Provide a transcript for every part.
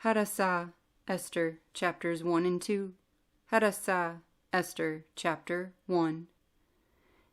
Hadassah, Esther, chapters 1 and 2. Hadassah, Esther, chapter 1.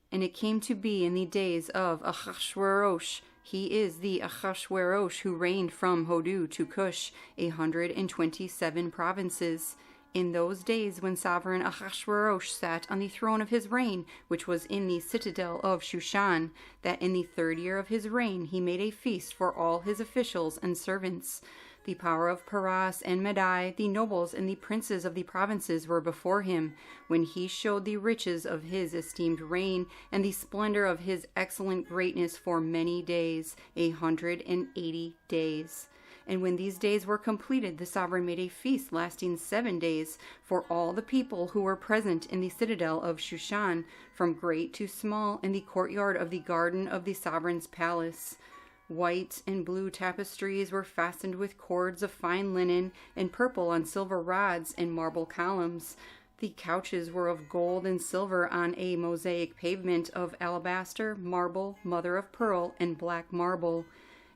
And it came to be in the days of Ahasuerus, he is the Ahasuerus who reigned from Hodu to Cush, 127 provinces. In those days when sovereign Ahasuerus sat on the throne of his reign, which was in the citadel of Shushan, that in the 3rd year of his reign he made a feast for all his officials and servants. The power of Paras and Medai, the nobles and the princes of the provinces were before him, when he showed the riches of his esteemed reign, and the splendor of his excellent greatness for many days, 180 days. And when these days were completed, the sovereign made a feast lasting 7 days for all the people who were present in the citadel of Shushan, from great to small, in the courtyard of the garden of the sovereign's palace. White and blue tapestries were fastened with cords of fine linen, and purple on silver rods and marble columns. The couches were of gold and silver on a mosaic pavement of alabaster, marble, mother of pearl, and black marble.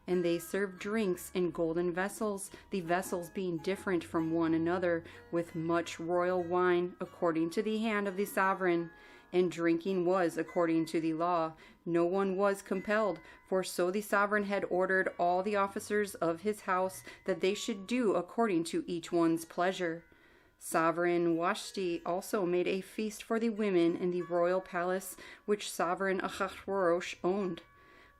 And they served drinks in golden vessels, the vessels being different from one another, with much royal wine, according to the hand of the sovereign. And drinking was according to the law. No one was compelled, for so the sovereign had ordered all the officers of his house that they should do according to each one's pleasure. Sovereign Vashti also made a feast for the women in the royal palace which sovereign Ahasuerus owned.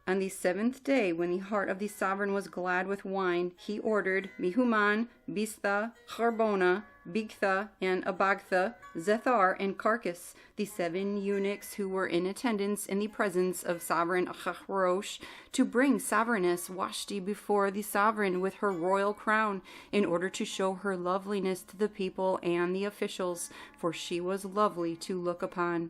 On the 7th day, when the heart of the sovereign was glad with wine, he ordered Mihuman, Bistha, Charbona, Bigtha, and Abagtha, Zethar, and Carcass, the 7 eunuchs who were in attendance in the presence of sovereign Ahasuerus, to bring sovereigness Vashti before the sovereign with her royal crown, in order to show her loveliness to the people and the officials, for she was lovely to look upon.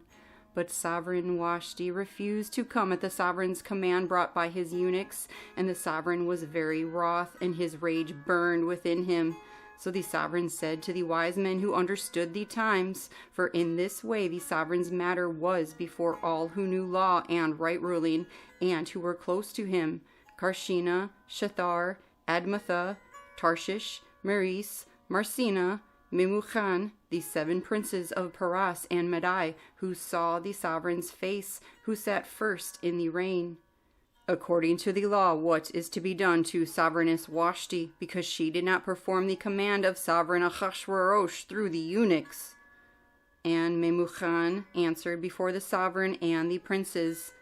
But sovereign Vashti refused to come at the sovereign's command brought by his eunuchs, and the sovereign was very wroth, and his rage burned within him. So the sovereign said to the wise men who understood the times, for in this way the sovereign's matter was before all who knew law and right ruling, and who were close to him, Karshina, Shethar, Admatha, Tarshish, Meres, Marsina, Memuchan, the 7 princes of Paras and Medai, who saw the sovereign's face, who sat first in the reign. According to the law, what is to be done to sovereigness Vashti, because she did not perform the command of sovereign Ahasuerus through the eunuchs? And Memuchan answered before the sovereign and the princes,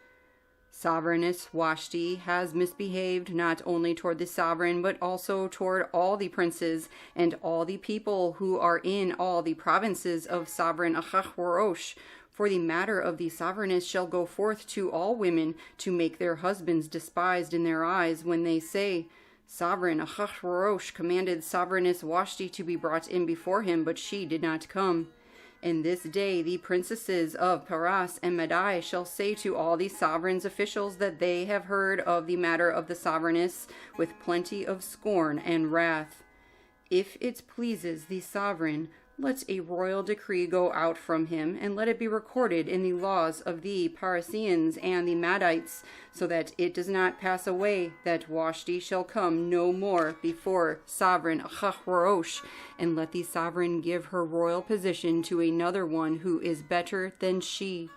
Sovereigness Vashti has misbehaved not only toward the sovereign, but also toward all the princes and all the people who are in all the provinces of sovereign Ahasuerus. For the matter of the sovereigness shall go forth to all women, to make their husbands despised in their eyes, when they say, Sovereign Ahasuerus commanded sovereigness Vashti to be brought in before him, but she did not come. And this day the princesses of Paras and Medai shall say to all the sovereign's officials that they have heard of the matter of the sovereigness with plenty of scorn and wrath. If it pleases the sovereign, let a royal decree go out from him, and let it be recorded in the laws of the Parasians and the Madites, so that it does not pass away, that Vashti shall come no more before sovereign Ahasuerus, and let the sovereign give her royal position to another one who is better than she.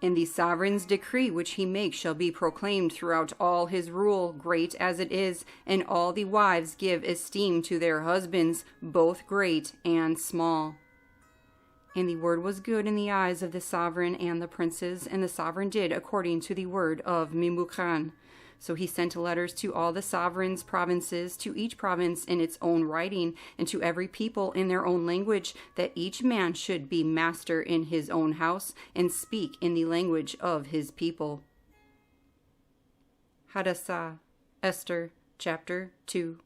And the sovereign's decree which he makes shall be proclaimed throughout all his rule, great as it is, and all the wives give esteem to their husbands, both great and small. And the word was good in the eyes of the sovereign and the princes, and the sovereign did according to the word of Memuchan. So he sent letters to all the sovereign's provinces, to each province in its own writing, and to every people in their own language, that each man should be master in his own house, and speak in the language of his people. Hadassah, Esther, chapter 2.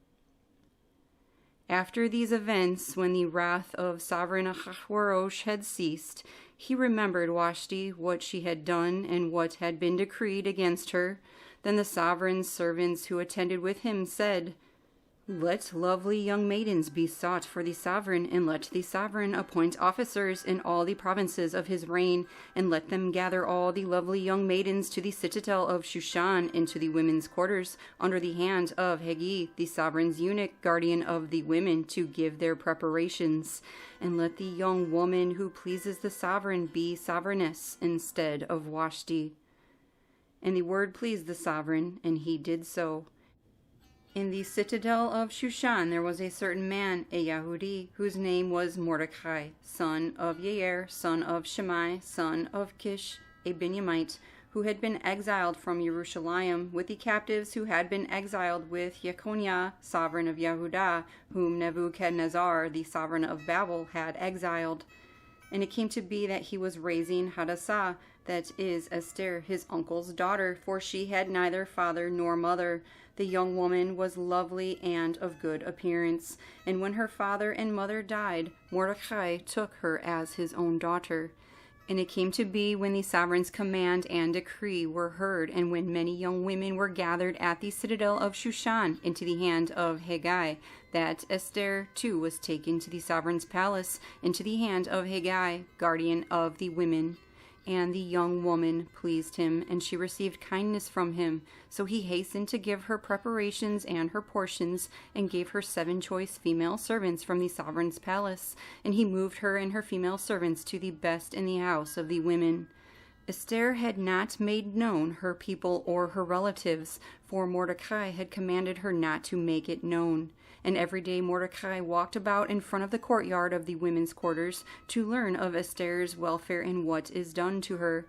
After these events, when the wrath of sovereign Ahasuerus had ceased, he remembered Vashti, what she had done, and what had been decreed against her. Then the sovereign's servants who attended with him said, Let lovely young maidens be sought for the sovereign, and let the sovereign appoint officers in all the provinces of his reign, and let them gather all the lovely young maidens to the citadel of Shushan, into the women's quarters, under the hand of Hegi, the sovereign's eunuch, guardian of the women, to give their preparations. And let the young woman who pleases the sovereign be sovereigness instead of Vashti. And the word pleased the sovereign, and he did so. In the citadel of Shushan there was a certain man, a Yahudi, whose name was Mordecai, son of Yair, son of Shimei, son of Kish, a Benjamite, who had been exiled from Jerusalem with the captives who had been exiled with Jeconiah, sovereign of Yehudah, whom Nebuchadnezzar, the sovereign of Babel, had exiled. And it came to be that he was raising Hadassah, that is Esther, his uncle's daughter, for she had neither father nor mother. The young woman was lovely and of good appearance, and when her father and mother died, Mordecai took her as his own daughter. And it came to be, when the sovereign's command and decree were heard, and when many young women were gathered at the citadel of Shushan into the hand of Haggai, that Esther too was taken to the sovereign's palace into the hand of Haggai, guardian of the women. And the young woman pleased him, and she received kindness from him. So he hastened to give her preparations and her portions, and gave her 7 choice female servants from the sovereign's palace. And he moved her and her female servants to the best in the house of the women. Esther had not made known her people or her relatives, for Mordecai had commanded her not to make it known. And every day Mordecai walked about in front of the courtyard of the women's quarters to learn of Esther's welfare and what is done to her.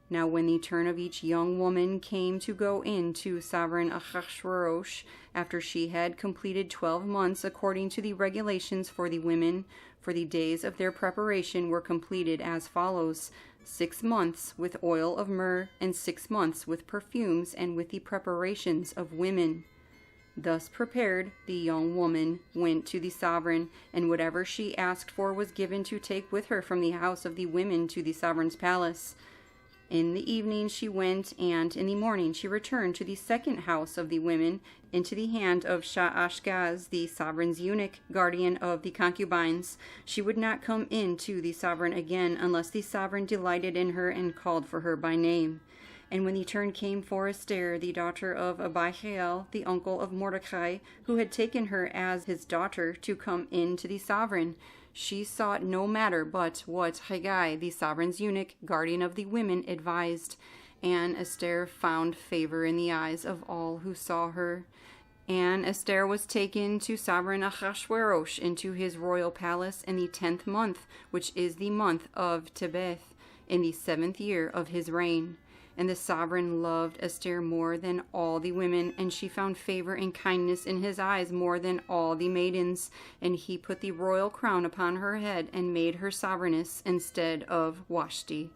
Now when the turn of each young woman came to go in to sovereign Ahasuerus, after she had completed 12 months according to the regulations for the women, for the days of their preparation were completed as follows: 6 months with oil of myrrh, and 6 months with perfumes and with the preparations of women. Thus prepared, the young woman went to the sovereign, and whatever she asked for was given to take with her from the house of the women to the sovereign's palace. In the evening she went, and in the morning she returned to the second house of the women, into the hand of Shaashgaz, the sovereign's eunuch, guardian of the concubines. She would not come in to the sovereign again, unless the sovereign delighted in her and called for her by name. And when the turn came for Esther, the daughter of Abihail, the uncle of Mordecai, who had taken her as his daughter, to come in to the sovereign, she sought no matter but what Haggai, the sovereign's eunuch, guardian of the women, advised. And Esther found favor in the eyes of all who saw her. And Esther was taken to sovereign Ahasuerus into his royal palace in the 10th month, which is the month of Tebeth, in the 7th year of his reign. And the sovereign loved Esther more than all the women, and she found favor and kindness in his eyes more than all the maidens. And he put the royal crown upon her head, and made her sovereigness instead of Vashti.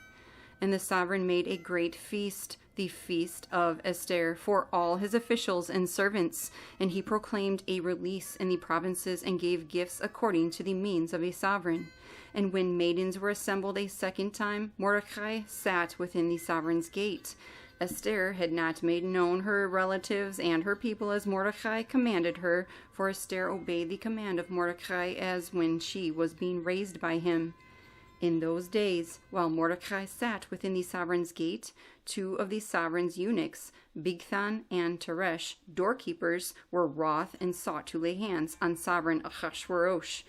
And the sovereign made a great feast, the feast of Esther, for all his officials and servants. And he proclaimed a release in the provinces, and gave gifts according to the means of a sovereign. And when maidens were assembled a second time, Mordecai sat within the sovereign's gate. Esther had not made known her relatives and her people as Mordecai commanded her, for Esther obeyed the command of Mordecai as when she was being raised by him. In those days, while Mordecai sat within the sovereign's gate, 2 of the sovereign's eunuchs, Bigthan and Teresh, doorkeepers, were wroth and sought to lay hands on sovereign Ahasuerus.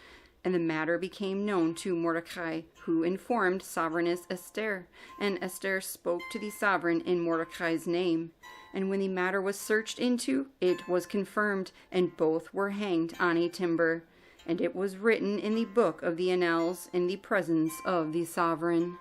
And the matter became known to Mordecai, who informed sovereigness Esther. And Esther spoke to the sovereign in Mordecai's name. And when the matter was searched into, it was confirmed, and both were hanged on a timber. And it was written in the book of the annals in the presence of the sovereign.